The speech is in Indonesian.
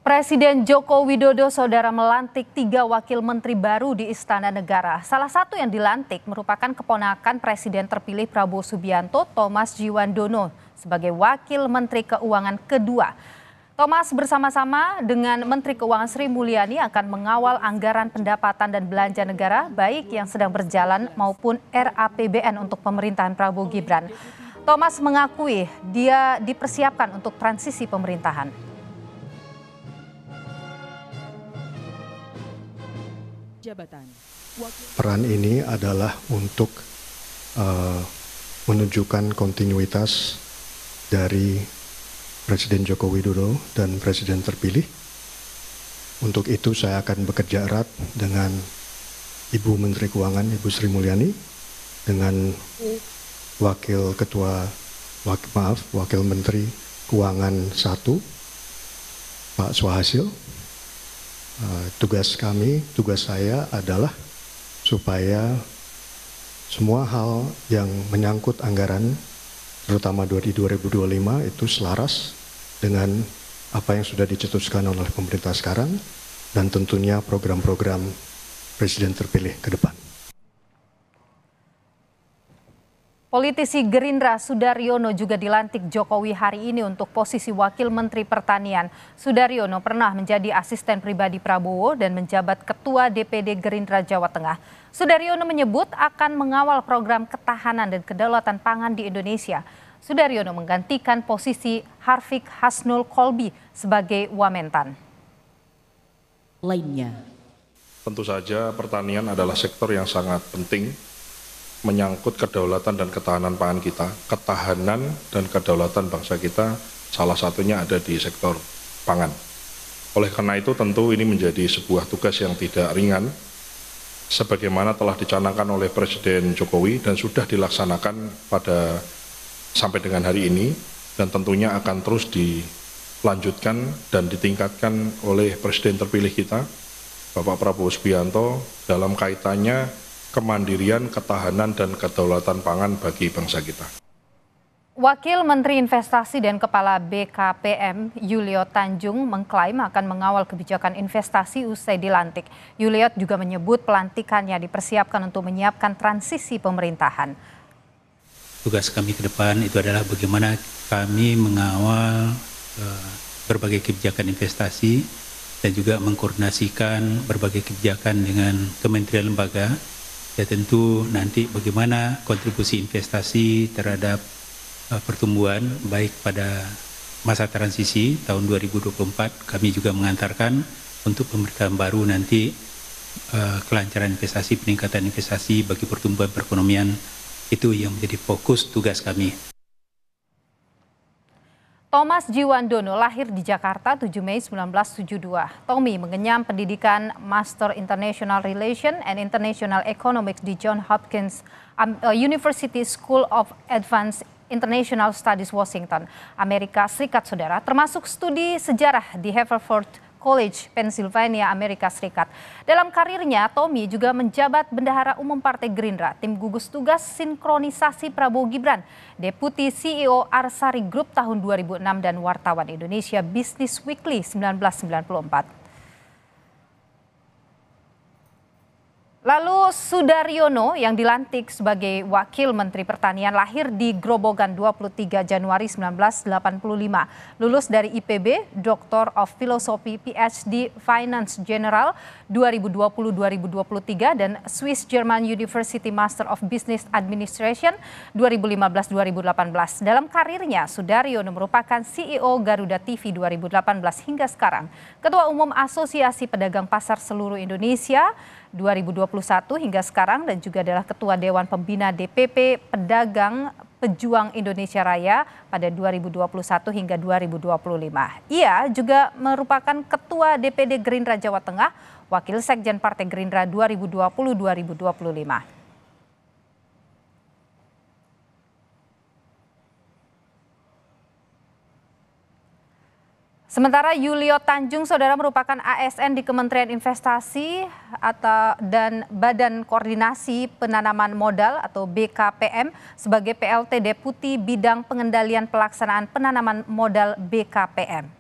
Presiden Joko Widodo saudara melantik 3 wakil menteri baru di Istana Negara. Salah satu yang dilantik merupakan keponakan Presiden terpilih Prabowo Subianto, Thomas Djiwandono, sebagai wakil Menteri Keuangan kedua. Thomas bersama-sama dengan Menteri Keuangan Sri Mulyani akan mengawal anggaran pendapatan dan belanja negara, baik yang sedang berjalan maupun RAPBN untuk pemerintahan Prabowo Gibran. Thomas mengakui dia dipersiapkan untuk transisi pemerintahan. Peran ini adalah untuk menunjukkan kontinuitas dari Presiden Joko Widodo dan Presiden terpilih. Untuk itu saya akan bekerja erat dengan Ibu Menteri Keuangan, Ibu Sri Mulyani, dengan Wakil Menteri Keuangan 1, Pak Swahasil. Tugas saya adalah supaya semua hal yang menyangkut anggaran, terutama di 2025 itu selaras dengan apa yang sudah dicetuskan oleh pemerintah sekarang dan tentunya program-program Presiden terpilih ke depan. Politisi Gerindra Sudaryono juga dilantik Jokowi hari ini untuk posisi Wakil Menteri Pertanian. Sudaryono pernah menjadi asisten pribadi Prabowo dan menjabat Ketua DPD Gerindra Jawa Tengah. Sudaryono menyebut akan mengawal program ketahanan dan kedaulatan pangan di Indonesia. Sudaryono menggantikan posisi Harfiq Hasnul Kolbi sebagai Wamentan. Tentu saja pertanian adalah sektor yang sangat penting, menyangkut kedaulatan dan ketahanan pangan kita. Ketahanan dan kedaulatan bangsa kita salah satunya ada di sektor pangan. Oleh karena itu tentu ini menjadi sebuah tugas yang tidak ringan, sebagaimana telah dicanangkan oleh Presiden Jokowi dan sudah dilaksanakan sampai dengan hari ini, dan tentunya akan terus dilanjutkan dan ditingkatkan oleh Presiden terpilih kita, Bapak Prabowo Subianto, dalam kaitannya kemandirian, ketahanan, dan kedaulatan pangan bagi bangsa kita. Wakil Menteri Investasi dan Kepala BKPM Yuliot Tanjung mengklaim akan mengawal kebijakan investasi usai dilantik. Yuliot juga menyebut pelantikannya dipersiapkan untuk menyiapkan transisi pemerintahan. Tugas kami ke depan itu adalah bagaimana kami mengawal berbagai kebijakan investasi dan juga mengkoordinasikan berbagai kebijakan dengan kementerian lembaga. Ya tentu nanti bagaimana kontribusi investasi terhadap pertumbuhan baik pada masa transisi tahun 2024, kami juga mengantarkan untuk pemerintahan baru nanti kelancaran investasi, peningkatan investasi bagi pertumbuhan perekonomian, itu yang menjadi fokus tugas kami. Thomas Djiwandono lahir di Jakarta 7 Mei 1972. Tommy mengenyam pendidikan Master International Relations and International Economics di Johns Hopkins University School of Advanced International Studies Washington, Amerika Serikat, saudara, termasuk studi sejarah di Haverford College, Pennsylvania, Amerika Serikat. Dalam karirnya, Tommy juga menjabat Bendahara Umum Partai Gerindra, Tim Gugus Tugas Sinkronisasi Prabowo Gibran, Deputi CEO Arsari Group tahun 2006 dan wartawan Indonesia Business Weekly 1994. Lalu Sudaryono yang dilantik sebagai Wakil Menteri Pertanian lahir di Grobogan 23 Januari 1985. Lulus dari IPB, Doctor of Philosophy, PhD Finance General 2020-2023 dan Swiss German University Master of Business Administration 2015-2018. Dalam karirnya, Sudaryono merupakan CEO Garuda TV 2018 hingga sekarang, Ketua Umum Asosiasi Pedagang Pasar Seluruh Indonesia 2021 hingga sekarang, dan juga adalah Ketua Dewan Pembina DPP Pedagang Pejuang Indonesia Raya pada 2021 hingga 2025. Ia juga merupakan Ketua DPD Gerindra Jawa Tengah, Wakil Sekjen Partai Gerindra 2020-2025. Sementara Yuliot Tanjung, saudara, merupakan ASN di Kementerian Investasi dan Badan Koordinasi Penanaman Modal atau BKPM sebagai PLT Deputi Bidang Pengendalian Pelaksanaan Penanaman Modal BKPM.